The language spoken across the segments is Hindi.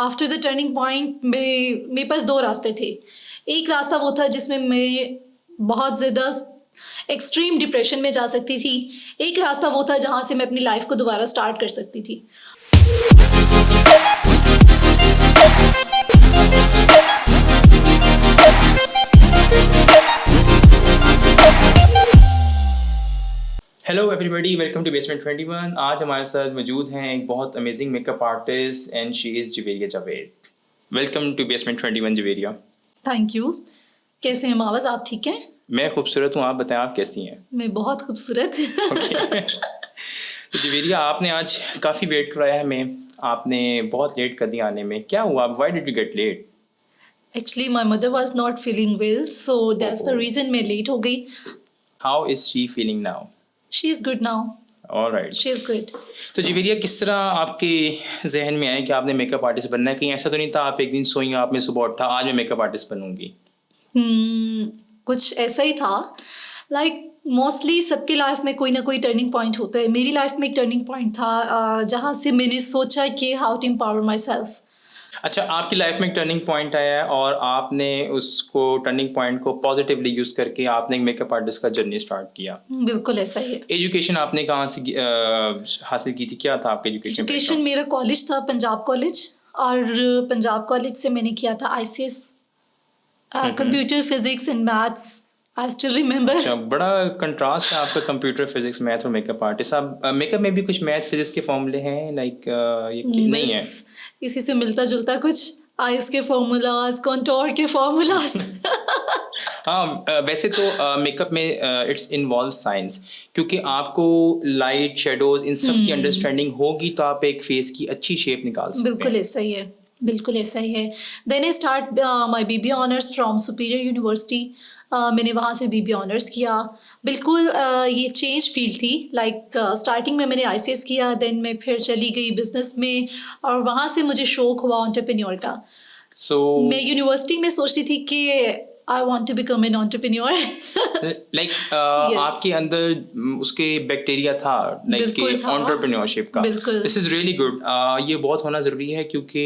आफ्टर द टर्निंग पॉइंट मेरे पास दो रास्ते थे। एक रास्ता वो था जिसमें मैं बहुत ज़्यादा एक्सट्रीम डिप्रेशन में जा सकती थी। एक रास्ता वो था जहाँ से मैं अपनी लाइफ को दोबारा स्टार्ट कर सकती थी। Hello everybody, welcome to basement 21। आज हमारे साथ मौजूद हैं एक बहुत amazing makeup artist and she is Javeria Javed. Welcome to basement 21 Javeria. Thank you. कैसे हैं मावज, आप ठीक हैं? मैं खूबसूरत हूँ, आप बताएं आप कैसी हैं? मैं बहुत खूबसूरत। ओके। तो जवेरिया, आपने आज काफ़ी वेट कराया है हमें, आपने बहुत लेट कर दिया आने में। क्या हुआ, why did you get late? Actually my mother was not feeling well, so that's the reason मैं लेट हो गई। How is she feeling now? She is good now. Alright. She is good. तो जवेरिया, किस तरह आपके जहन में आया कि आपने मेकअप आर्टिस्ट बनना है? कहीं ऐसा तो नहीं था आप एक दिन सोई आप में सुबह उठा आज मैं मेकअप आर्टिस्ट बनूंगी? कुछ ऐसा ही था। लाइक मोस्टली सबकी लाइफ में कोई ना कोई टर्निंग पॉइंट होता है। मेरी लाइफ में एक टर्निंग पॉइंट था जहाँ से मैंने सोचा कि how to empower myself. अच्छा, आपकी लाइफ में एक टर्निंग पॉइंट आया है और आपने उसको टर्निंग पॉइंट को पॉजिटिवली यूज़ करके आपने एक मेकअप आर्टिस्ट का जर्नी स्टार्ट किया। बिल्कुल ऐसा ही है। एजुकेशन आपने कहाँ से हासिल की थी? क्या था आपका एजुकेशन मेरा कॉलेज था पंजाब कॉलेज, और पंजाब कॉलेज से मैंने किया था ICS, computer physics and maths. I still remember. अच्छा, बड़ा कंट्रास्ट है आपका कंप्यूटर फिजिक्स मैथ और मेकअप आर्टिस्ट। आप मेकअप में भी कुछ मैथ फिजिक्स के फॉर्मूले हैं लाइक नहीं है? इसी से मिलता जुलता कुछ आइस के फॉर्मूलाज, कॉन्टोर के फॉर्मूलाज। हाँ, वैसे तो मेकअप में इट्स इन्वॉल्व साइंस, क्योंकि आपको लाइट शेडोज इन सब की अंडरस्टैंडिंग होगी तो आप एक फेस की अच्छी शेप निकाल सकते हैं। बिल्कुल ऐसा ही है, बिल्कुल ऐसा ही है। Then I start my BBA honours from superior university. मैंने वहाँ से BBA ऑनर्स किया। बिल्कुल ये चेंज फील्ड थी। लाइक स्टार्टिंग में मैंने ICS किया, देन मैं फिर चली गई बिजनेस में, और वहाँ से मुझे शौक हुआ एंटरप्रेन्योर का। मैं यूनिवर्सिटी में सोचती थी कि I want to become an entrepreneur. Like आपके अंदर उसके बैक्टीरिया था लाइक कि एंटरप्रेन्योरशिप का। This is really good. ये बहुत होना ज़रूरी है क्योंकि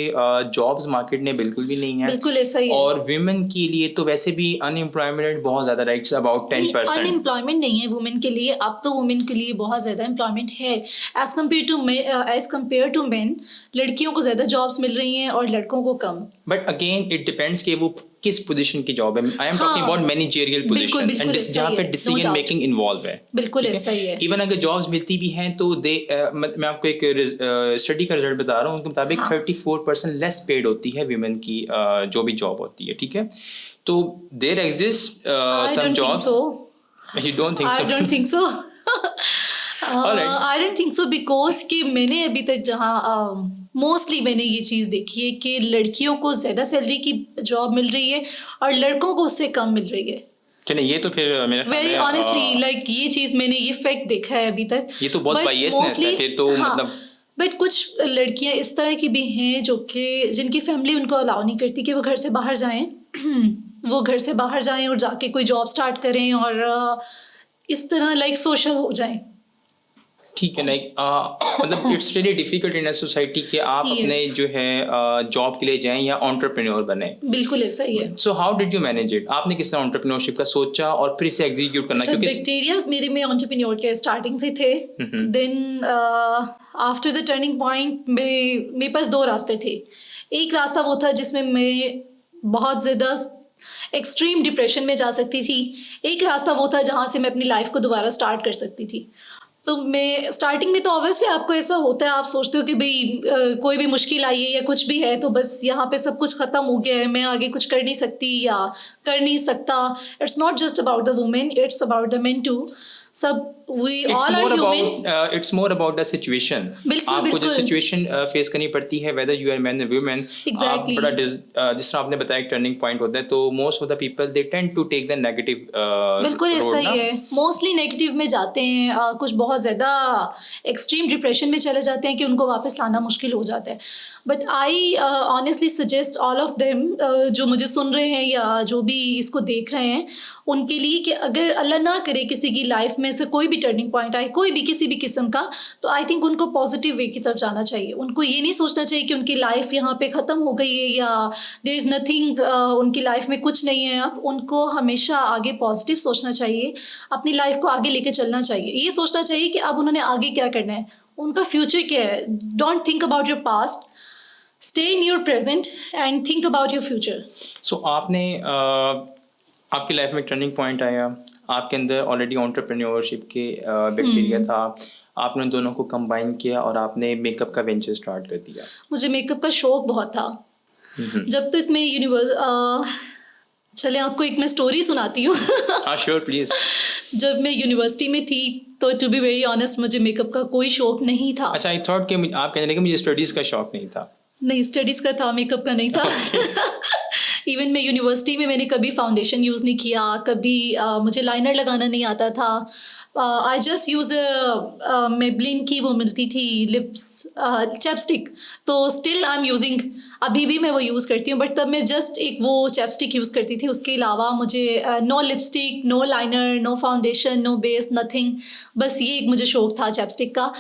जॉब्स मार्केट में बिल्कुल भी नहीं है। बिल्कुल ऐसा ही है। और वुमेन के लिए तो वैसे भी अनएम्प्लॉयमेंट बहुत ज़्यादा, राइट्स अबाउट 10%। अनएम्प्लॉयमेंट नहीं है वुमेन के लिए, अब तो वुमेन के लिए बहुत ज़्यादा एम्प्लॉयमेंट है एज कम्पेयर टू मेन। लड़कियों को ज़्यादा जॉब्स मिल रही हैं और लड़कों को कम। बट अगेन इट डिपेंड्स कि वो किस पोजीशन की जॉब है। I am talking about managerial position and जहाँ पे डिसीजन मेकिंग इन्वॉल्व है। बिल्कुल ऐसा ही है। इवन अगर जॉब्स मिलती भी हैं तो मैं आपको एक स्टडी का रिजल्ट बता रहा हूँ, उनके मुताबिक 34% लेस पेड होती है वीमेन की जो भी जॉब होती है। ठीक है, तो there exist some jobs. You don't think so? I don't think so. I don't think so because कि मैंने अभी तक जहाँ मोस्टली मैंने ये चीज़ देखी है कि लड़कियों को ज़्यादा सैलरी की जॉब मिल रही है और लड़कों को उससे कम मिल रही है। चलिए, ये तो फिर मेरा वेरी ऑनेस्टली लाइक ये चीज़ मैंने ये फैक्ट देखा है अभी तक। ये तो बहुत बायसनेस है फिर तो। हाँ, मतलब बट कुछ लड़कियां इस तरह की भी हैं जो कि जिनकी फैमिली उनको अलाउ नहीं करती कि वो घर से बाहर जाएं। वो घर से बाहर जाएं और जाके कोई जॉब स्टार्ट करें और इस तरह लाइक सोशल हो जाएं। ठीक है, लाइक मतलब it's really difficult in a society कि आप अपने जो है जॉब के लिए जाएं या एंटरप्रेन्योर बने। बिल्कुल ऐसा ही है। So how did you manage it? आपने किस तरह एंटरप्रेन्योरशिप का सोचा और फिर इसे एग्जीक्यूट करना? क्योंकि बैक्टीरियाज मेरे में एंटरप्रेन्योर के स्टार्टिंग से थे। Then after the turning point मेरे पास दो रास्ते थे। एक रास्ता वो था जिसमें मैं बहुत ज़्यादा एक्सट्रीम डिप्रेशन में जा सकती थी। एक रास्ता वो था जहाँ से मैं अपनी लाइफ को दोबारा स्टार्ट कर सकती थी। तो मैं स्टार्टिंग में तो ऑब्वियसली आपको ऐसा होता है, आप सोचते हो कि भाई कोई भी मुश्किल आई है या कुछ भी है तो बस यहाँ पे सब कुछ ख़त्म हो गया है, मैं आगे कुछ कर नहीं सकती या कर नहीं सकता। It's not just about the women, it's about the men too. सब we all are human. It's more about the situation. आपको जो सिचुएशन फेस करनी पड़ती है, whether you are man or woman. Exactly. बड़ा जिस तरह आपने बताया एक टर्निंग पॉइंट होता है, तो most of the people they tend to take the negative बिल्कुल ऐसा ही है। मोस्टली नेगेटिव में जाते हैं, कुछ बहुत ज़्यादा एक्सट्रीम डिप्रेशन में चले जाते हैं कि उनको वापस लाना मुश्किल हो जाता है। But I honestly suggest all of them जो मुझे सुन रहे हैं या जो भी इसको देख रहे हैं, उनके लिए कि अगर अल्लाह ना करे किसी की लाइफ में से कोई भी टर्निंग पॉइंट आए, कोई भी किसी भी किस्म का, तो आई थिंक उनको पॉजिटिव वे की तरफ जाना चाहिए। उनको ये नहीं सोचना चाहिए कि उनकी लाइफ यहाँ पे ख़त्म हो गई है या देयर इज़ नथिंग, उनकी लाइफ में कुछ नहीं है अब। उनको हमेशा आगे पॉजिटिव सोचना चाहिए, अपनी लाइफ को आगे लेके चलना चाहिए। ये सोचना चाहिए कि अब उन्होंने आगे क्या करना है, उनका फ्यूचर क्या है। Don't think about your past, stay in your present and think about your future. So आपने आपकी लाइफ में टर्निंग पॉइंट आया, आपके अंदर ऑलरेडी एंटरप्रेन्योरशिप के बैक्टीरिया था, आपने उन दोनों को कंबाइन किया और आपने मेकअप का वेंचर स्टार्ट कर दिया। मुझे मेकअप का शौक बहुत था। जब तक मैं चले आपको एक मैं स्टोरी सुनाती हूँ। हाँ श्योर प्लीज। जब मैं यूनिवर्सिटी में थी तो टू बी वेरी ऑनेस्ट मुझे मेकअप का कोई शौक नहीं था। अच्छा, आई थॉट कि आप कहने लगे मुझे स्टडीज का शौक नहीं था। नहीं, स्टडीज़ का था, मेकअप का नहीं था। इवन मैं यूनिवर्सिटी में मैंने कभी फाउंडेशन यूज़ नहीं किया, कभी मुझे लाइनर लगाना नहीं आता था। आई जस्ट यूज़ मेबलिन की वो मिलती थी लिप्स चैपस्टिक, तो स्टिल आई एम यूजिंग, अभी भी मैं वो यूज़ करती हूँ, बट तब मैं जस्ट एक वो चैपस्टिक यूज़ करती थी। उसके अलावा मुझे no lipstick, no liner, no foundation, no base, nothing. बस ये एक मुझे शौक था चैपस्टिक का।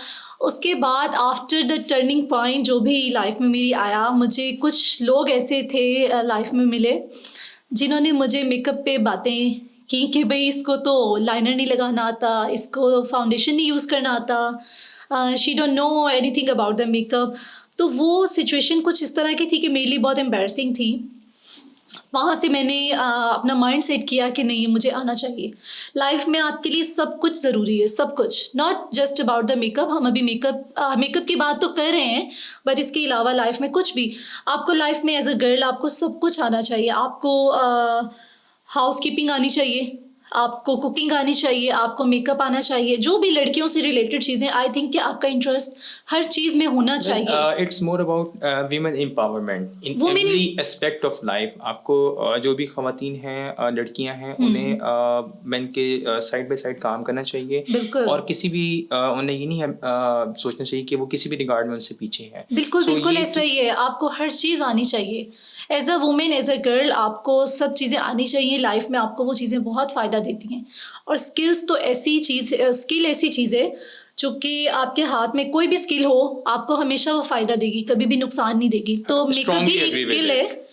उसके बाद आफ्टर द टर्निंग पॉइंट जो भी लाइफ में मेरी आया, मुझे कुछ लोग ऐसे थे लाइफ में मिले जिन्होंने मुझे मेकअप पे बातें की कि भाई इसको तो लाइनर नहीं लगाना आता, इसको फाउंडेशन नहीं यूज़ करना आता, she don't know anything about the makeup. तो वो सिचुएशन कुछ इस तरह की थी कि मेरे लिए बहुत एम्बैरसिंग थी। वहाँ से मैंने अपना माइंड सेट किया कि नहीं, मुझे आना चाहिए। लाइफ में आपके लिए सब कुछ ज़रूरी है, सब कुछ, not just about the makeup. हम अभी मेकअप की बात तो कर रहे हैं, बट इसके अलावा लाइफ में कुछ भी, आपको लाइफ में एज अ गर्ल आपको सब कुछ आना चाहिए। आपको हाउस कीपिंग आनी चाहिए, आपको कुकिंग आनी चाहिए, आपको मेकअप आना चाहिए, जो भी लड़कियों से रिलेटेड चीज़ें, आई थिंक कि आपका इंटरेस्ट हर चीज़ में होना चाहिए। It's more about women empowerment इन वो एवरी एस्पेक्ट ऑफ लाइफ। आपको जो भी खवातीन हैं, लड़कियां हैं, उन्हें मेन के साइड बाय साइड काम करना चाहिए। बिल्कुल। और किसी भी उन्हें ये नहीं सोचना चाहिए कि वो किसी भी रिगार्ड में उनसे पीछे है। बिल्कुल So, बिल्कुल ये ऐसा ही है। आपको हर चीज़ आनी चाहिए। As a women, as a girl, आपको सब चीज़ें आनी चाहिए। लाइफ में आपको वो चीज़ें बहुत फ़ायदा देती हैं। और स्किल्स तो ऐसी चीज़ है जो कि आपके हाथ में कोई भी स्किल हो, आपको हमेशा वो फ़ायदा देगी, कभी भी नुकसान नहीं देगी। तो मेकअप भी Strongly एक agree with स्किल है।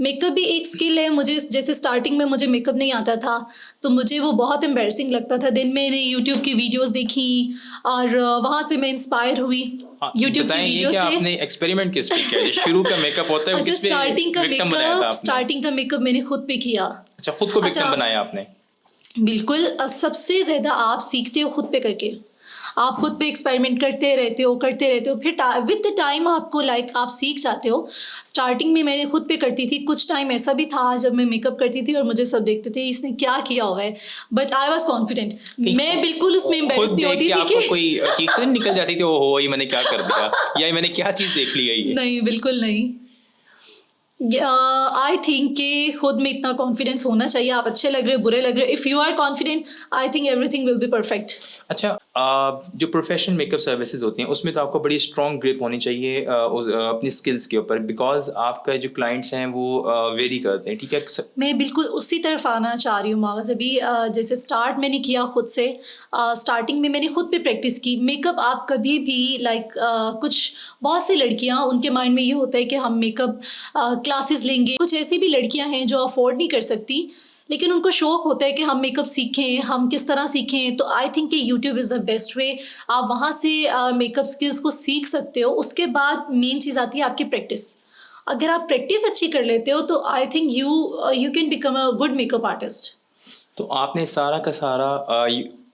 मेकअप भी एक स्किल है। मुझे जैसे स्टार्टिंग में मुझे मेकअप नहीं आता था, तो मुझे वो बहुत एम्बैरसिंग लगता था। दिन मैंने यूट्यूब की वीडियोस देखी और वहाँ से मैं इंस्पायर हुई यूट्यूब की बताएं ये वीडियो कि से। आपने एक्सपेरिमेंट किस पे किया? जो शुरू का मेकअप होता है वो अच्छा, किस पे विक्टिम बनाया था आपने? स्टार्टिंग का मेकअप मैंने खुद पे किया। अच्छा, खुद को विक्टिम अच्छा, बनाया आपने? बिल्कुल। सबसे ज़्यादा आप सीखते हो खुद पे करके। आप खुद पे एक्सपेरिमेंट करते रहते हो, फिर विद द टाइम आपको आप सीख जाते हो। स्टार्टिंग में मैंने खुद पे करती थी। कुछ टाइम ऐसा भी था जब मैं मेकअप करती थी और मुझे सब देखते थे इसने क्या किया हुआ है, बट आई वाज कॉन्फिडेंट। मैं बिल्कुल उसमें एम्बैरेस नहीं होती थी आपको कि कोई चीज तो नहीं निकल जाती थी, ओहो ये मैंने क्या कर दिया, या ये मैंने क्या चीज देख ली है ये? नहीं, बिल्कुल नहीं। आई थिंक कि खुद में इतना कॉन्फिडेंस होना चाहिए। आप अच्छे लग रहे हो, बुरे लग रहे हो, if you are confident, I think everything will be perfect. अच्छा, जो प्रोफेशनल मेकअप सर्विसेज होती हैं उसमें तो आपको बड़ी स्ट्रॉन्ग ग्रिप होनी चाहिए अपनी स्किल्स के ऊपर, बिकॉज आपका जो क्लाइंट्स हैं वो वेरी करते हैं, ठीक है? मैं बिल्कुल उसी तरफ आना चाह रही हूँ मावज। अभी जैसे स्टार्ट मैंने किया खुद से। स्टार्टिंग में मैंने खुद पे प्रैक्टिस की। मेकअप आप कभी भी कुछ बहुत सी लड़कियाँ, उनके माइंड में ये होता है कि हम मेकअप क्लासेस लेंगे। कुछ ऐसी भी लड़कियाँ हैं जो अफोर्ड नहीं कर सकती, लेकिन उनको शौक होता है कि हम मेकअप सीखें, हम किस तरह सीखें। तो आई थिंक कि YouTube is the best way. आप वहाँ से मेकअप स्किल्स को सीख सकते हो। उसके बाद मेन चीज़ आती है आपकी प्रैक्टिस। अगर आप प्रैक्टिस अच्छी कर लेते हो तो I think you can become a good makeup artist. तो आपने सारा का सारा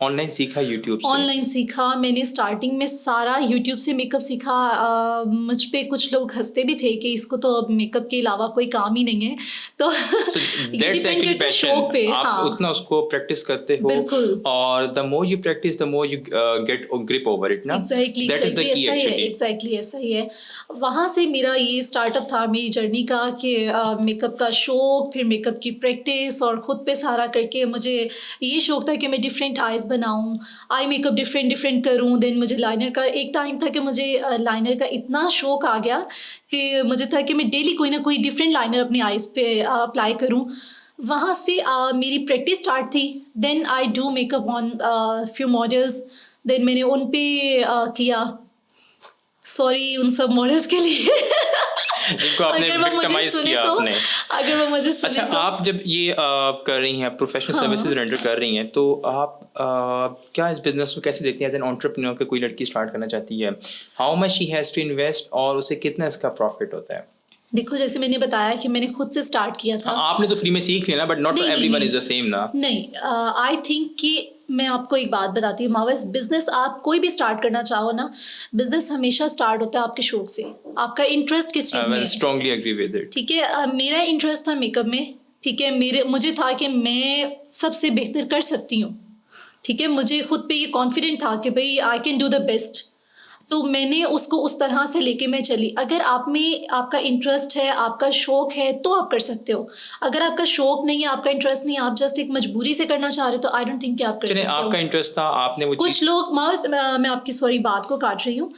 ऑनलाइन सीखा यूट्यूब से? ऑनलाइन सीखा मैंने। स्टार्टिंग में सारा यूट्यूब से मेकअप सीखा। मुझ पे कुछ लोग हंसते भी थे कि इसको तो अब मेकअप के अलावा कोई काम ही नहीं है। तो दैट्स एक्चुअली पैशन। आप हाँ, उतना उसको प्रैक्टिस करते हो, बिल्कुल। और the more you practise the more you get grip over it ना। Exactly that is the key actually. Exactly ऐसा ही है। वहाँ से मेरा ये स्टार्टअप था मेरी जर्नी का कि मेकअप का शौक, फिर मेकअप की प्रैक्टिस, और ख़ुद पे सारा करके मुझे ये शौक था कि मैं डिफरेंट आइज़ बनाऊँ, आई मेकअप डिफरेंट करूँ। देन मुझे लाइनर का एक टाइम था कि मुझे लाइनर का इतना शौक आ गया कि मुझे था कि मैं डेली कोई ना कोई डिफरेंट लाइनर अपनी आइज़ पे अप्लाई करूँ। वहाँ से मेरी प्रैक्टिस स्टार्ट थी. Then I do makeup on few models. देन मैंने उन पे किया. सॉरी उन सब मॉडल्स के लिए. जिनको आपने अगर वो मुझे विक्टिमाइज सुने किया तो, आपने। अगर वो मुझे सुने अच्छा, तो. आप जब ये कर रही हैं, प्रोफेशनल हाँ. सर्विसेज रेंडर कर रही हैं, तो आप क्या इस बिजनेस को कैसे देखती हैं एज एन एंटरप्रेन्योर कि कोई लड़की स्टार्ट करना चाहती है, how much she has to invest और उसे कितना इसका प्रॉफिट होता है? देखो जैसे मैंने बताया कि मैंने खुद से स्टार्ट किया था. आपने तो फ्री में सीख लिया ना, बट नॉट नहीं, नहीं, एवरीवन नहीं. इज द सेम ना। नहीं, आई थिंक कि मैं आपको एक बात बताती हूँ मावस. बिजनेस आप कोई भी स्टार्ट करना चाहो ना, बिजनेस हमेशा स्टार्ट होता है आपके शौक से. आपका इंटरेस्ट किस चीज़ में है. Strongly agree with it. ठीक है. मेरा इंटरेस्ट था मेकअप में. ठीक है. मुझे था कि मैं सबसे बेहतर कर सकती हूँ. ठीक है. मुझे खुद पे ये कॉन्फिडेंट था कि भाई I can do the best. तो मैंने उसको उस तरह से लेके मैं चली. अगर आप में आपका इंटरेस्ट है, आपका शौक है, तो आप कर सकते हो. अगर आपका शौक नहीं है, आपका इंटरेस्ट नहीं है, आप जस्ट एक मजबूरी से करना चाह रहे हो, तो आई डोंट थिंक कि आप कर चलिए, सकते हो. आपका इंटरेस्ट था, आपने वो कुछ लोग मैं आपकी सॉरी बात को काट रही हूँ.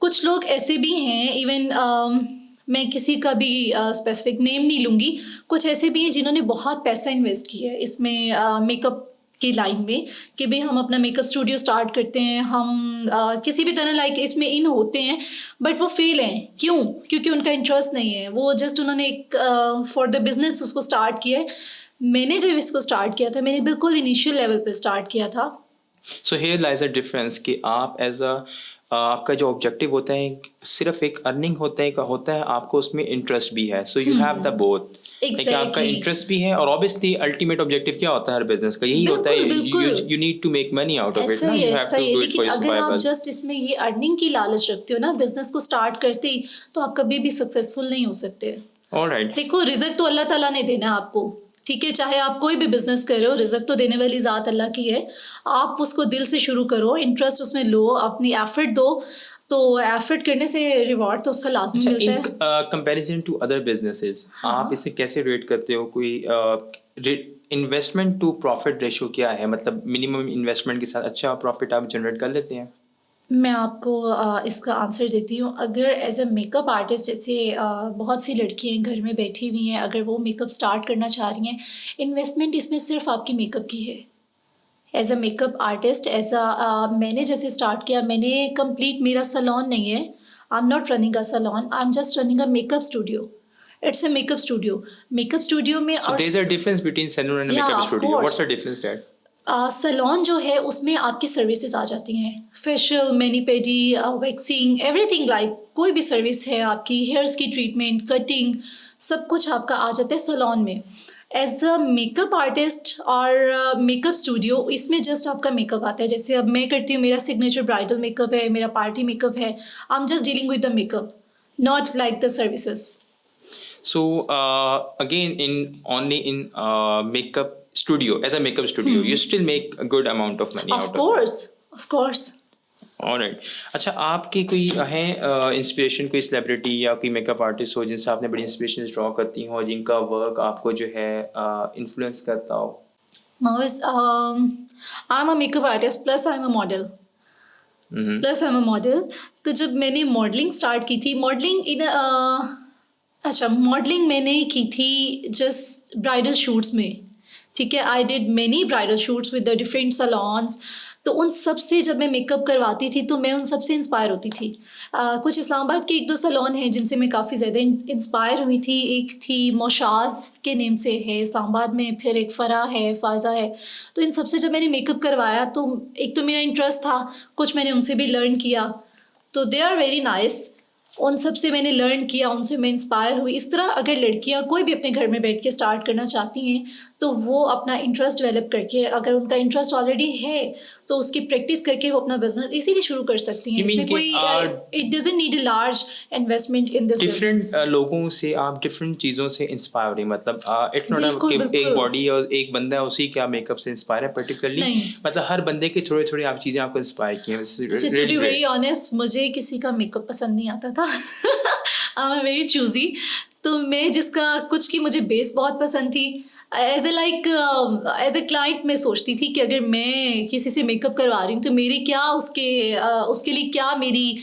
कुछ लोग ऐसे भी हैं, इवन मैं किसी का भी स्पेसिफिक नेम नहीं लूँगी. कुछ ऐसे भी हैं जिन्होंने बहुत पैसा इन्वेस्ट किया है इसमें, मेकअप की लाइन में, कि भाई हम अपना मेकअप स्टूडियो स्टार्ट करते हैं, हम किसी भी तरह लाइक इसमें इन होते हैं, बट वो फेल हैं. क्यों? क्योंकि उनका इंटरेस्ट नहीं है. वो जस्ट उन्होंने एक फॉर द बिजनेस उसको स्टार्ट किया है. मैंने जब इसको स्टार्ट किया था, मैंने बिल्कुल इनिशियल लेवल पे स्टार्ट किया था. So here lies a difference कि आप एज अ आपका जो ऑब्जेक्टिव होता है सिर्फ एक अर्निंग होता है, आपको उसमें इंटरेस्ट भी है. So you have the both. कि आपका इंटरेस्ट भी है और ऑब्वियसली अल्टीमेट ऑब्जेक्टिव क्या होता है हर बिजनेस का, यही होता है, you need to make money out of it ना, you have to do it for your लेकिन अगर आप सर्वाइवल. जस्ट इसमें ये अर्निंग की लालच रखते हो ना बिजनेस को स्टार्ट करते ही, तो आप कभी भी सक्सेसफुल नहीं हो सकते. ऑलराइट. देखो रिजल्ट तो अल्लाह ताला ने देना है आपको. ठीक है. चाहे आप कोई भी बिजनेस कर रहे हो, रिजल्ट तो देने वाली ज़ात अल्लाह की है. आप उसको दिल से शुरू करो, इंटरेस्ट उसमें लो, अपनी एफर्ट दो, तो एफर्ट करने से रिवॉर्ड तो उसका लाजमी मिलता है. In comparison to other businesses, आप इसे कैसे रेट करते हो? कोई इन्वेस्टमेंट टू प्रॉफिट रेशियो क्या है? मतलब मिनिमम इन्वेस्टमेंट के साथ अच्छा प्रॉफिट आप जनरेट कर लेते हैं? मैं आपको इसका आंसर देती हूँ. अगर एज अ मेकअप आर्टिस्ट, जैसे बहुत सी लड़कियाँ घर में बैठी हुई हैं, अगर वो मेकअप स्टार्ट करना चाह रही हैं, इन्वेस्टमेंट इसमें सिर्फ आपकी मेकअप की है. एज अ मेकअप आर्टिस्ट, मैंने जैसे स्टार्ट किया, मैंने कंप्लीट, मेरा सलोन नहीं है. I am not running a salon, I am just running a makeup studio. It's a makeup studio. Makeup studio में So there is a difference between salon and a Yeah, makeup of studio. course. What's the difference there? Salon जो है उसमें आपकी सर्विसेज आ जाती हैं. Facial, mani pedi, waxing, everything. Like कोई भी सर्विस है आपकी, हेयर्स की ट्रीटमेंट, कटिंग, सब कुछ आपका आ जाता है सलोन में. एज अ मेकअप आर्टिस्ट और मेकअप स्टूडियो, इसमें जस्ट आपका मेकअप आता है. जैसे अब मैं करती हूँ, मेरा सिग्नेचर ब्राइडल मेकअप है, मेरा पार्टी मेकअप है. I am just dealing with the makeup, not like the services. So again, in makeup studio, as a makeup studio, you still make a good amount of money out of it. Of course. Alright. अच्छा, आपकी कोई है इंस्पिरेशन, कोई सेलिब्रिटी या कोई मेकअप आर्टिस्ट हो जिनसे आपने बड़ी इंस्पिरेशन ड्रॉ करती हो, जिनका वर्क आपको जो है इन्फ्लुएंस करता हो? Mavis, I'm a makeup artist plus I'm a model. Plus I am a model. तो जब मैंने मॉडलिंग स्टार्ट की थी, मॉडलिंग मैंने की थी जस्ट ब्राइडल शूट्स में. ठीक है. I did many bridal shoots with the different salons. तो उन सब से जब मैं मेकअप करवाती थी, तो मैं उन सब से इंस्पायर होती थी. कुछ इस्लामाबाद के 1-2 सलॉन हैं जिनसे मैं काफ़ी ज़्यादा इंस्पायर हुई थी. एक थी मोशाज के नेम से है इस्लामाबाद में, फिर एक फ़रा है, फ़ाज़ा है. तो इन सब से जब मैंने मेकअप करवाया, तो एक तो मेरा इंटरेस्ट था, कुछ मैंने उनसे भी लर्न किया. तो दे आर वेरी नाइस. उन सब से मैंने लर्न किया, उनसे मैं इंस्पायर हुई. इस तरह अगर लड़कियां कोई भी अपने घर में बैठ के स्टार्ट करना चाहती हैं, तो वो अपना इंटरेस्ट डेवलप करके, अगर उनका इंटरेस्ट ऑलरेडी है, तो उसकी प्रैक्टिस करके वो अपना बिजनेस इसीलिए शुरू कर सकती हैं. इसमें कोई it doesn't need a large investment in this business. Different लोगों से आप डिफरेंट चीज़ों से इंस्पायर हो रही, मतलब इट्स नॉट एक बॉडी और एक बंदा है उसी के आप मेकअप से इंस्पायर है पर्टिकुलरली, मतलब हर बंदे के थोड़े थोड़े आप चीज़ें आपको इंस्पायर की हैं. टू बी वेरी ऑनेस्ट, मुझे किसी का मेकअप पसंद नहीं आता था. I am very choosy. तो मैं जिसका कुछ की मुझे बेस बहुत पसंद थी, एज ए क्लाइंट मैं सोचती थी कि अगर मैं किसी से मेकअप करवा रही हूँ, तो मेरी क्या उसके लिए क्या मेरी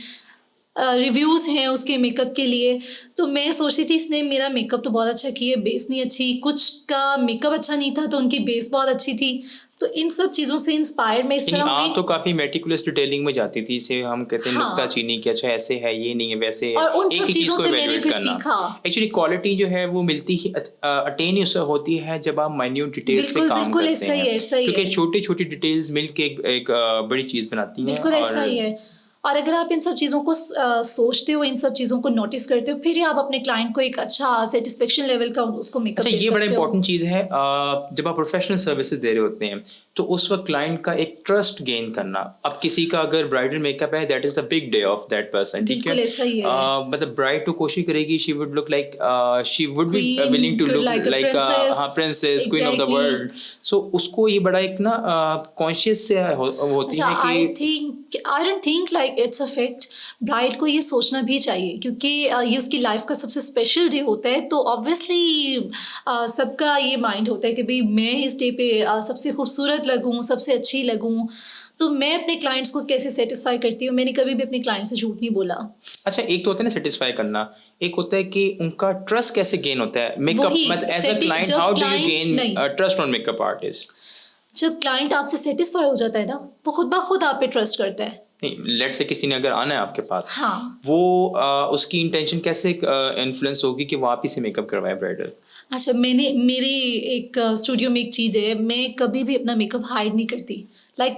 रिव्यूज़ हैं उसके मेकअप के लिए, तो मैं सोच रही थी इसने मेरा मेकअप तो बहुत अच्छा किया, बेस नहीं अच्छी, कुछ का मेकअप अच्छा नहीं था तो उनकी बेस बहुत अच्छी थी। तो इन सब चीज़ों से इंस्पायर्ड मैं इस यानी तरह आप हुई। तो काफ़ी मेटिकुलस डिटेलिंग में जाती थी, इसे हम कहते हैं हाँ, नुक्ताचीनी कि अच्छा ऐसे है, ये नहीं है, वैसे है, और उन सब एक-एक चीज़ चीज़ों को से मैंने इवैल्यूएट फिर करना। सीखा। एक्चुअली क्वालिटी जो है वो मिलती ही अटेन ही उससे होती है जब आप माइन्यूट डिटेल्स पे बिल्कुल, काम बिल्कुल करते ऐसा ही हैं। है, ऐसा ही क्योंकि है। छोटी-छोटी डिटेल्स मिल के एक बड़ी चीज़ बनाती हैं बिल्कुल ऐसा ही और है। और अगर आप इन सब चीज़ों को सोचते हो, इन सब चीज़ों को नोटिस करते हो, फिर ही आप अपने क्लाइंट को एक अच्छा सैटिस्फैक्शन लेवल का उसको मेकअप अच्छा, दे ये बड़ा सकते हो। इंपॉर्टेंट चीज़ है जब आप प्रोफेशनल सर्विसेज दे रहे होते हैं तो उस वक्त क्लाइंट का एक ट्रस्ट गेन करना। अब किसी का अगर ब्राइडल मेकअप है that is the big day of that person, ठीक है। बिल्कुल ऐसा ही है। मतलब ब्राइड तो कोशिश करेगी she would look like she would be queen, willing to good look like a like princess. हाँ princess queen of the exactly. World. So उसको ये बड़ा एक ना कॉन्शियस से होती अच्छा, है कि I don't think like it's a fact. Bride को ये सोचना भी चाहिए क्योंकि ये उसकी लाइफ का सबसे स्पेशल डे होता है, तो ऑब्वियसली सबका ये माइंड होता है कि भाई मैं इस डे पे सबसे खूबसूरत लगूं, सबसे अच्छी लगूं। तो मैं अपने क्लाइंट्स को कैसे सेटिस्फाई करती हूँ, मैंने कभी भी अपने क्लाइंट से झूठ नहीं बोला। अच्छा, एक तो होता है ना सेटिस्फाई करना, एक होता है कि उनका ट्रस्ट कैसे गेन होता है मेकअप वही मतलब एज अ सेटिंग क्लाइंट जब how do you client gain नहीं, ट्रस्ट ऑन मेकअप आर्टिस्ट। जब क्लाइंट आपसे सेटिस्फाई हो जाता है ना, वो खुद ब खुद आप पे ट्रस्ट करता है। नहीं, लेट से किसी ने अगर आना है आपके पास, हाँ। वो उसकी इंटेंशन कैसे इन्फ्लुएंस होगी कि वो आप ही से मेकअप करवाए ब्राइडल। अच्छा, मैंने मेरी एक स्टूडियो में एक चीज़ है, मैं कभी भी अपना मेकअप हाइड नहीं करती।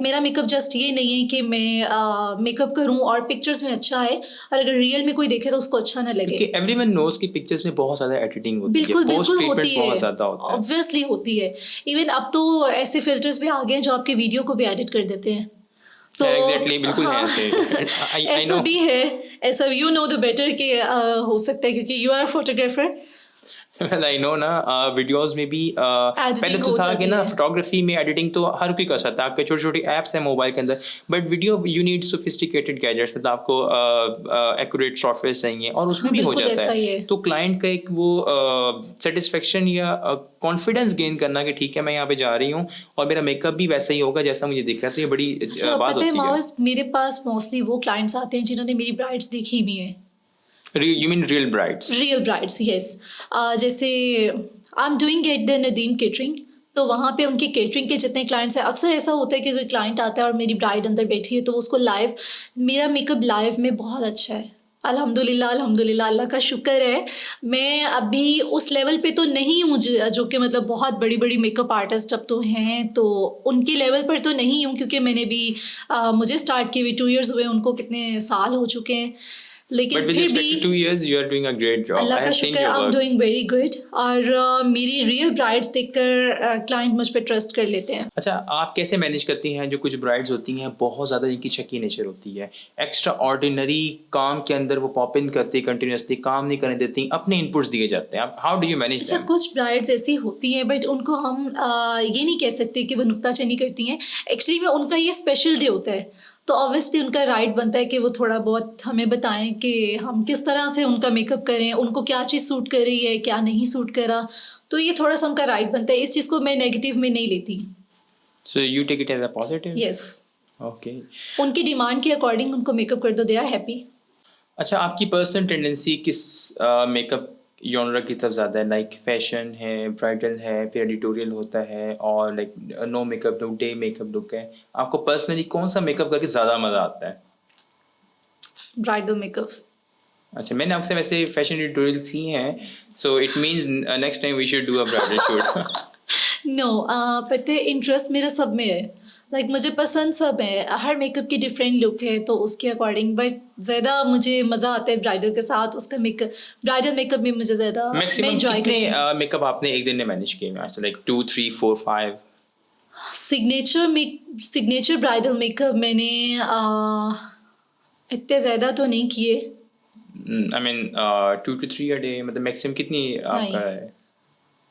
मेरा मेकअप जस्ट ये नहीं है कि मैं मेकअप करूं और पिक्चर्स में अच्छा है और अगर रियल में कोई देखे तो उसको अच्छा ना लगे। क्योंकि एवरीवन नोज की पिक्चर्स में बहुत ज़्यादा एडिटिंग होती है, बिल्कुल, पोस्ट बिल्कुल ट्रीटमेंट होती बहुत है, ज़्यादा होता है। ऑब्वियसली होती है। इवन अब तो ऐसे फ़िल्टर्स भी आ गए हैं जो आपके वीडियो को भी एडिट कर देते हैं। तो एग्जैक्टली बिल्कुल है हाँ, ऐसे। आई ऐसा नो। भी है, ऐसा यू नो द बेटर कि हो सकता है क्योंकि you are photographer, Well, I know ना वीडियोस में भी पहले एडिटिंग तो हो था कि जाती ना है। फोटोग्राफी में एडिटिंग तो हर कोई कर सकता है, आपके छोटी छोटी एप्स हैं मोबाइल के अंदर, but video you need sophisticated gadgets, मतलब आपको एक्यूरेट सॉफ्टवेयर चाहिए और उसमें हाँ, भी हो बिल्कुल जाता ऐसा ही है। है। तो क्लाइंट का एक वो सेटिस्फेक्शन या कॉन्फिडेंस गेन करना कि ठीक है मैं यहाँ पे जा रही हूँ और मेरा मेकअप भी वैसा ही होगा जैसा मुझे दिख रहा है, तो ये बड़ी अच्छा, बात पता है होती है। मावस, मेरे पास मोस्टली वो क्लाइंट्स आते हैं जिन्होंने मेरी ब्राइड्स देखी भी हैं। You mean real brides. Real brides, yes. जैसे I am doing at the Nadeem catering, तो वहाँ पे उनके केटरिंग के जितने क्लाइंट्स हैं, अक्सर ऐसा होता है कि कोई क्लाइंट आता है और मेरी ब्राइड अंदर बैठी है तो उसको लाइव, मेरा मेकअप लाइव में बहुत अच्छा है। अल्हम्दुलिल्लाह, अल्हम्दुलिल्लाह, अल्लाह का शुक्र है। मैं अभी उस लेवल पे तो नहीं हूँ जो कि मतलब बहुत बड़ी बड़ी मेकअप आर्टिस्ट अब तो हैं, तो उनके लेवल पर तो नहीं हूँ क्योंकि मैंने भी मुझे स्टार्ट किए हुए 2 इयर्स हुए, उनको कितने साल हो चुके हैं, बट लेकिन विद फिर भी respect to 2 years you are doing a great job. Allah I का have seen शुक्र, your I am work. Doing very good. और मेरी रियल ब्राइड्स देखकर क्लाइंट मुझ पे ट्रस्ट कर लेते हैं। अच्छा, आप कैसे मैनेज करती हैं जो कुछ ब्राइड्स होती हैं बहुत ज़्यादा जिनकी शकी नेचर होती है, एक्स्ट्रा ऑर्डिनरी काम के अंदर वो पॉप इन करती, कंटिन्यूसली काम नहीं करने देती, अपने इनपुट्स दिए जाते हैं, आप हाउ डू यू मैनेज अच्छा, दैम। कुछ ब्राइड्स ऐसी होती हैं बट उनको हम ये नहीं कह सकते कि वो नुक्ताचीनी करती हैं। एक्चुअली में उनका ये स्पेशल डे होता है, तो ऑब्वियसली उनका राइट बनता है कि वो थोड़ा बहुत हमें बताएं कि हम किस तरह से उनका मेकअप करें, उनको क्या चीज़ सूट कर रही है, क्या नहीं सूट करा। तो ये थोड़ा सा उनका राइट बनता है, इस चीज़ को मैं नेगेटिव में नहीं लेती। So you take it as a positive. Yes, okay. उनकी डिमांड के अकॉर्डिंग उनको मेकअप कर दो, दे आर हैप्पी। अच्छा, आपकी पर्सनल टेंडेंसी किस मेकअप जॉनरा की तरफ ज़्यादा है, लाइक फैशन है, ब्राइडल है, फिर एडिटोरियल होता है और like no makeup look, day makeup look है, आपको पर्सनली कौन सा मेकअप करके ज़्यादा मज़ा आता है। Bridal makeup. अच्छा, मैंने आपसे वैसे फैशन एडिटोरियल की हैं, so it means next time we should do a bridal shoot. No, पता है इंटरेस्ट मेरा सब में है। मुझे पसंद सब है, हर मेकअप की डिफरेंट लुक है तो उसके अकॉर्डिंग, बट ज़्यादा मुझे मज़ा आता है ब्राइडल के साथ, उसका मेकअप, ब्राइडल मेकअप में मुझे ज़्यादा मैं मैक्सिमम इंजॉय कितने करती हूँ। मेकअप आपने एक दिन में मैनेज किए हैं, लाइक 2 3 4 5। सिग्नेचर ब्राइडल मेकअप मैंने इतने ज़्यादा तो नहीं किए। I mean 2 to 3 a day, मतलब मैक्सिमम कितनी आपका नहीं, है।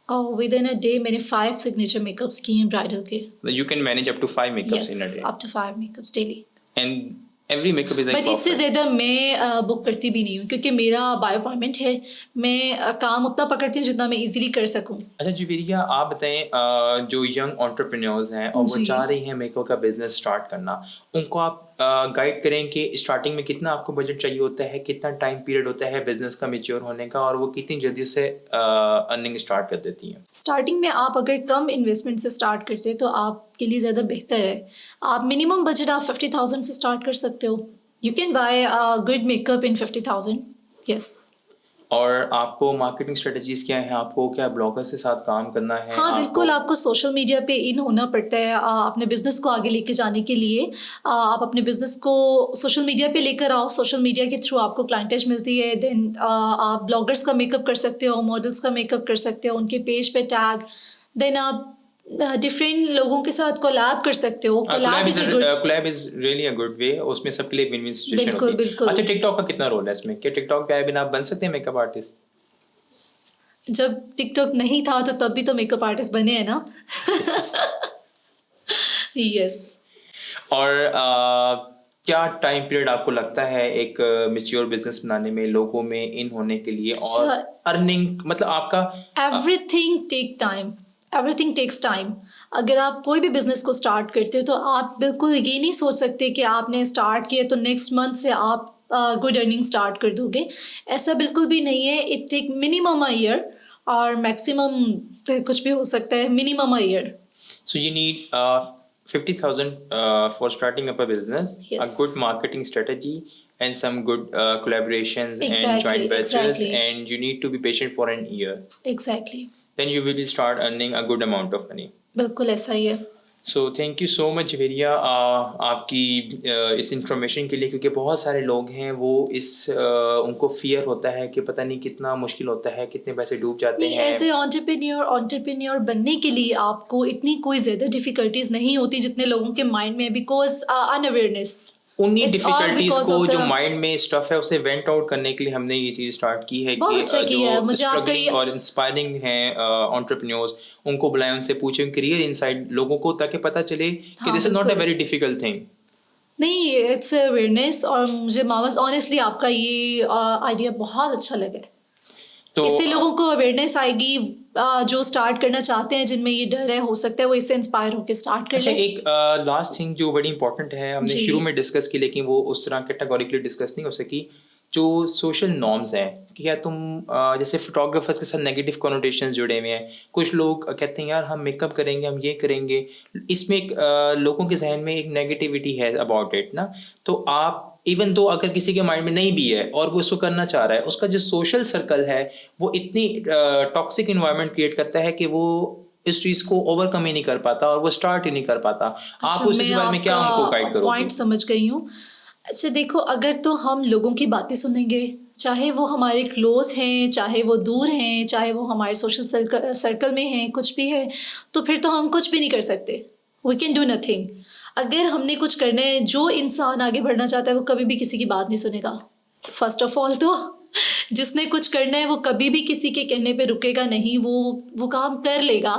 और विद इन अ डे मैंने 5 सिग्नेचर मेकअप्स किए हैं ब्राइडल के। You can manage up to 5 makeups in a yes, day up to 5 makeups daily. And every makeup is like but इससे परफेक्ट। ज़्यादा मैं बुक करती भी नहीं हूँ क्योंकि मेरा बायो अपॉइंटमेंट है। मैं काम उतना पकड़ती हूँ जितना मैं इजीली कर सकूँ। अच्छा जुवेरिया, आप बताएं जो यंग एंटरप्रेन्योर्स हैं और वो जी। चाह रही हैं मेकअप का बिजनेस स्टार्ट करना, उनको आप गाइड करें कि स्टार्टिंग में कितना आपको बजट चाहिए होता है, कितना टाइम पीरियड होता है बिजनेस का मैच्योर होने का, और वो कितनी जल्दी से अर्निंग स्टार्ट कर देती हैं? स्टार्टिंग में आप अगर कम इन्वेस्टमेंट से स्टार्ट करते हैं तो आपके लिए ज़्यादा बेहतर है। आप मिनिमम बजट आप 50,000 से स्टार्ट कर सकते हो। You can buy good makeup in 50,000। Yes. और आपको मार्केटिंग स्ट्रेटजीज क्या है? आपको क्या ब्लॉगर्स के साथ काम करना है? हाँ बिल्कुल, आपको सोशल मीडिया पे इन होना पड़ता है अपने बिजनेस को आगे लेके जाने के लिए। आप अपने बिजनेस को सोशल मीडिया पे लेकर आओ, सोशल मीडिया के थ्रू आपको क्लाइंटेज मिलती है। देन आप ब्लॉगर्स का मेकअप कर सकते हो, मॉडल्स का मेकअप कर सकते हो, उनके पेज पे टैग। देन आप डिफरेंट लोगों के साथ कोलैब कर सकते हो। Collab is really a good way, उसमें सबके लिए विन विन सिचुएशन बिल्कुल होती है। बिल्कुल। अच्छा, टिकटॉक का कितना रोल है इसमें? क्या टिकटॉक पे आए बिना आप बन सकते हैं मेकअप आर्टिस्ट? जब टिकटॉक नहीं था तो तब भी तो मेकअप आर्टिस्ट बने हैं ना। यस। और क्या टाइम पीरियड आपको लगता है एक मैच्योर बिजनेस बनाने में, लोगों में इन होने के लिए, और अर्निंग, मतलब आपका एवरीथिंग टेक्स टाइम। अगर आप कोई भी बिजनेस को स्टार्ट करते हो तो आप बिल्कुल ये नहीं सोच सकते कि आपने स्टार्ट किया तो नेक्स्ट मंथ से आप गुड अर्निंग स्टार्ट कर दोगे। ऐसा बिल्कुल भी नहीं है। It take minimum a year, और मैक्सिमम कुछ भी हो सकता है, minimum a year. So you need 50,000 for starting up a business, Yes. a good marketing strategy, and some good collaborations and Exactly, joint ventures, exactly. and you need to be patient for an year. Exactly. Then you will start earning a good amount of money. बिल्कुल ऐसा ही है। So thank you so much Veria आपकी इस इंफॉर्मेशन के लिए, क्योंकि बहुत सारे लोग हैं वो उनको फियर होता है कि पता नहीं कितना मुश्किल होता है, कितने पैसे डूब जाते नहीं, हैं। एज ए एंटरप्रेन्योर बनने के लिए आपको इतनी कोई ज़्यादा डिफिकल्टीज नहीं होती जितने लोगों के माइंड में, बिकॉज अनअवेयरनेस। उन्हीं It's all डिफिकल्टीज because को of जो the- माइंड में स्टफ है उसे वेंट आउट करने के लिए हमने ये चीज़ स्टार्ट की है बहुत कि अच्छा किया है। जो मुझे आपका स्ट्रगलिंग ये- और इंस्पायरिंग हैं एंटरप्रेन्योर्स, उनको बुलाएं, उनसे पूछें उनके रियल इनसाइड लोगों को, ताकि पता चले कि हाँ, दिस इज नॉट अ बिल्कुल। Very difficult thing. नहीं, इट्स अवेयरनेस। और मुझे मावस ऑनेस्टली आपका ये आइडिया बहुत अच्छा लगा है। तो इससे लोगों को अवेयरनेस आएगी, जो स्टार्ट करना चाहते हैं, जिनमें ये डर है, हो सकता है वो इससे इंस्पायर होकर स्टार्ट कर अच्छा, लें। एक लास्ट थिंग जो बड़ी इंपॉर्टेंट है, हमने जी। शुरू में डिस्कस की लेकिन वो उस तरह कैटेगोरिकली डिस्कस नहीं हो सकी, जो सोशल नॉर्म्स हैं कि क्या तुम जैसे फोटोग्राफर्स के साथ नेगेटिव कॉनोटेशंस जुड़े हुए हैं। कुछ लोग कहते हैं यार हम मेकअप करेंगे, हम ये करेंगे, इसमें एक लोगों के जहन में एक नेगेटिविटी है अबाउट इट ना। तो आप इवन तो अगर किसी के माइंड में नहीं भी है और वो इसको करना चाह रहा है, उसका जो सोशल सर्कल है वो इतनी टॉक्सिक इन्वायरमेंट क्रिएट करता है कि वो इस चीज को ओवरकम ही नहीं कर पाता और वो स्टार्ट ही नहीं कर पाता। आप उस इस बारे में क्या उनको गाइड करोगे? पॉइंट समझ गई हूँ। अच्छा देखो, अगर तो हम लोगों की बातें सुनेंगे, चाहे वो हमारे क्लोज हैं, चाहे वो दूर हैं, चाहे वो हमारे सोशल सर्कल में हैं, कुछ भी है, तो फिर तो हम कुछ भी नहीं कर सकते। We can do nothing. अगर हमने कुछ करना है, जो इंसान आगे बढ़ना चाहता है वो कभी भी किसी की बात नहीं सुनेगा। फर्स्ट ऑफ ऑल तो जिसने कुछ करना है वो कभी भी किसी के कहने पे रुकेगा नहीं, वो काम कर लेगा,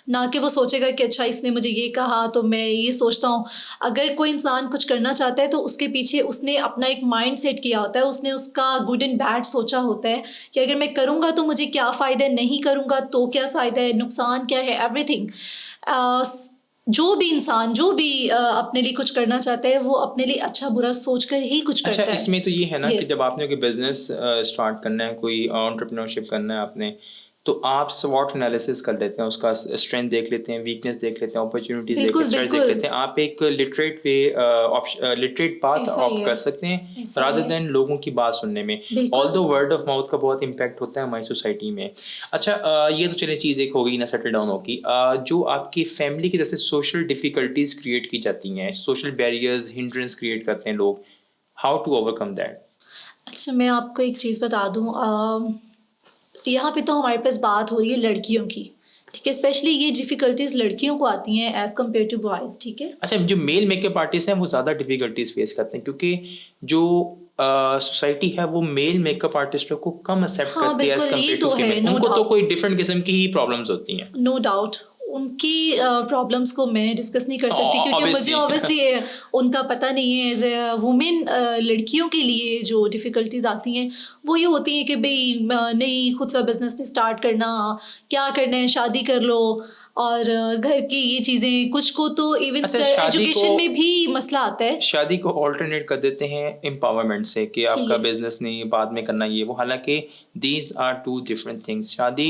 ना कि वो सोचेगा कि अच्छा इसने मुझे ये कहा तो मैं ये सोचता हूँ। अगर कोई इंसान कुछ करना चाहता है तो उसके पीछे उसने अपना एक माइंड सेट किया होता है, उसने उसका गुड एंड बैड सोचा होता है कि अगर मैं करूँगा तो मुझे क्या फ़ायदा है, नहीं करूँगा तो क्या फ़ायदा है, नुकसान क्या है, एवरीथिंग। जो भी इंसान जो भी अपने लिए कुछ करना चाहता है वो अपने लिए अच्छा बुरा सोचकर ही कुछ करता है। अच्छा, इसमें तो ये है ना कि Yes. जब आपने कोई बिजनेस स्टार्ट करना है, कोई एंटरप्रेन्योरशिप करना है आपने, तो आप स्वॉट एनालिसिस कर लेते हैं, उसका स्ट्रेंथ देख लेते हैं, वीकनेस देख लेते हैं, अपॉर्चुनिटीज देख बिल्कुल, लेते हैं, बिल्कुल। देख लेते हैं। आप एक लिटरेट पाथ ऐसा ही ऑप्ट है, कर सकते हैं ऐसा रादर है। देन लोगों की बात सुनने में। बिल्कुल। ऑल्दो वर्ड ऑफ माउथ का बहुत इम्पैक्ट होता है हमारी सोसाइटी में। अच्छा, ये तो चले चीज़ एक हो गई ना, सेटल डाउन होगी। जो आपकी फैमिली की जैसे सोशल डिफिकल्टीज क्रिएट की जाती हैं, सोशल बैरियर्स, हिंड्रेंस क्रिएट करते हैं लोग, हाउ टू ओवरकम दैट? अच्छा, मैं आपको एक चीज़ बता दूँ। यहाँ पे तो हमारे पास बात हो रही है लड़कियों की, ठीक है। स्पेशली ये डिफ़िकल्टीज़ लड़कियों को आती हैं एज़ कम्पेयर टू बॉयज़, ठीक है। अच्छा, जो मेल मेकअप आर्टिस्ट हैं वो ज़्यादा डिफिकल्टीज फेस करते हैं, क्योंकि जो सोसाइटी है वो मेल मेकअप आर्टिस्टों को कम एक्सेप्ट हाँ, करती है एज बिल्कुल, ये कम्पेयर टू तो है, फीमेल। no उनको तो doubt। कोई डिफरेंट किस्म की ही प्रॉब्लम्स होती हैं। नो डाउट, उनकी प्रॉब्लम्स को मैं डिस्कस नहीं कर सकती, क्योंकि मुझे Obviously. ऑब्वियसली उनका पता नहीं है। एज ए वुमेन लड़कियों के लिए जो डिफ़िकल्टीज आती हैं वो ये होती हैं कि भाई नहीं, खुद का बिजनेस नहीं स्टार्ट करना, क्या करना है, शादी कर लो, और घर की ये चीज़ें, कुछ को तो इवन अच्छा, शादी एजुकेशन को- में भी मसला आता है। शादी को ऑल्टरनेट कर देते हैं एम्पावरमेंट से कि आपका है। बिजनेस नहीं बाद में करना ये वो, हालांकि these are two different things. शादी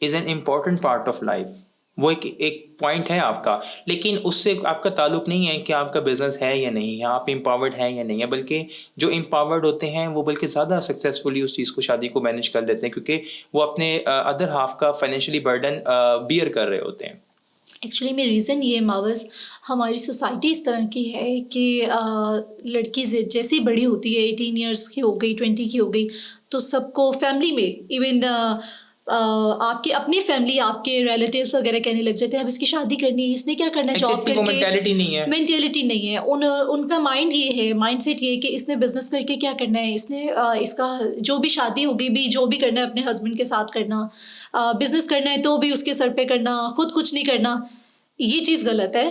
is an important part of life, वो एक पॉइंट है आपका, लेकिन उससे आपका ताल्लुक नहीं है कि आपका बिजनेस है या नहीं है, आप एम्पावर्ड हैं या नहीं है, बल्कि जो एम्पावर्ड होते हैं वो बल्कि ज़्यादा सक्सेसफुली उस चीज़ को, शादी को मैनेज कर लेते हैं, क्योंकि वो अपने अदर हाफ का फाइनेंशियली बर्डन बियर कर रहे होते हैं। एक्चुअली में रीज़न ये मावस, हमारी सोसाइटी इस तरह की है कि लड़की जैसे ही बड़ी होती है, 18 इयर्स की हो गई, 20 की हो गई, तो सबको फैमिली में, इवन आपकी अपनी फैमिली, आपके रिलेटिव्स वगैरह कहने लग जाते हैं अब इसकी शादी करनी है, इसने क्या करना है, जॉब Exactly, वो करके। mentality नहीं है। मेंटेलिटी नहीं है उनका माइंड ये है, माइंडसेट ये है कि इसने बिजनेस करके क्या करना है, इसने इसका जो भी शादी होगी भी, जो भी करना है अपने हस्बैंड के साथ करना, बिजनेस करना है तो भी उसके सर पे करना, खुद कुछ नहीं करना। ये चीज़ गलत है,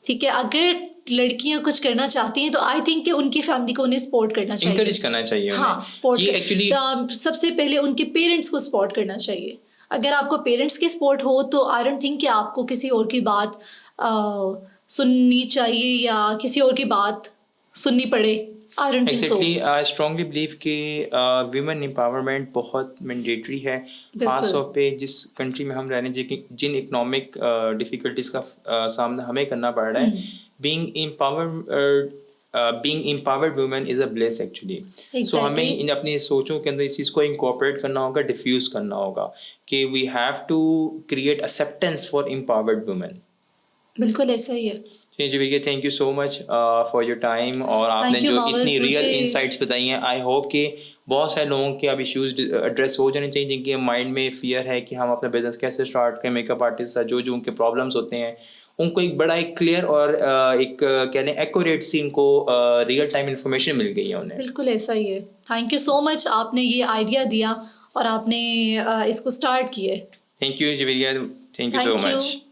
ठीक है। अगर लड़कियां कुछ करना चाहती हैं तो आई थिंक कि उनकी फैमिली को उन्हें सपोर्ट करना चाहिए, इंकरेज करना चाहिए उन्हें। हाँ, सपोर्ट ये एक्चुअली सबसे पहले उनके पेरेंट्स को सपोर्ट करना चाहिए। अगर आपको पेरेंट्स की सपोर्ट हो तो आई डोंट थिंक कि आपको किसी और की बात सुननी चाहिए या किसी और की बात सुननी पड़े। I don't think so. Exactly, I strongly believe कि वीमेन एम्पावरमेंट बहुत मैंडेटरी है, खास तौर पे जिस कंट्री में हम रह रहे हैं, जिन इकोनॉमिक डिफिकल्टीज का सामना हमें करना पड़ रहा है। Being empowered women is a bless actually. So हमें इन अपनी सोचों के अंदर इस चीज़ को इंकॉर्पोरेट करना होगा, डिफ्यूज करना होगा कि we have to create acceptance for empowered women. बिल्कुल ऐसा ही है। जी भैया, thank you so much for your time, और आपने जो इतनी रियल इंसाइट्स बताई हैं, आई होप कि बहुत सारे लोगों के अब इश्यूज एड्रेस हो जाने चाहिए, जिनके माइंड में फियर है कि हम अपना बिजनेस कैसे स्टार्ट करें, मेकअप आर्टिस्ट जो उनके प्रॉब्लम्स होते हैं, उनको एक बड़ा एक क्लियर और एक कह लें एक्यूरेट सी उनको रियल टाइम इन्फॉर्मेशन मिल गई है उन्हें। बिल्कुल ऐसा ही है। थैंक यू सो मच, आपने ये आइडिया दिया और आपने इसको स्टार्ट किया। थैंक यू जी भैया, थैंक यू सो मच।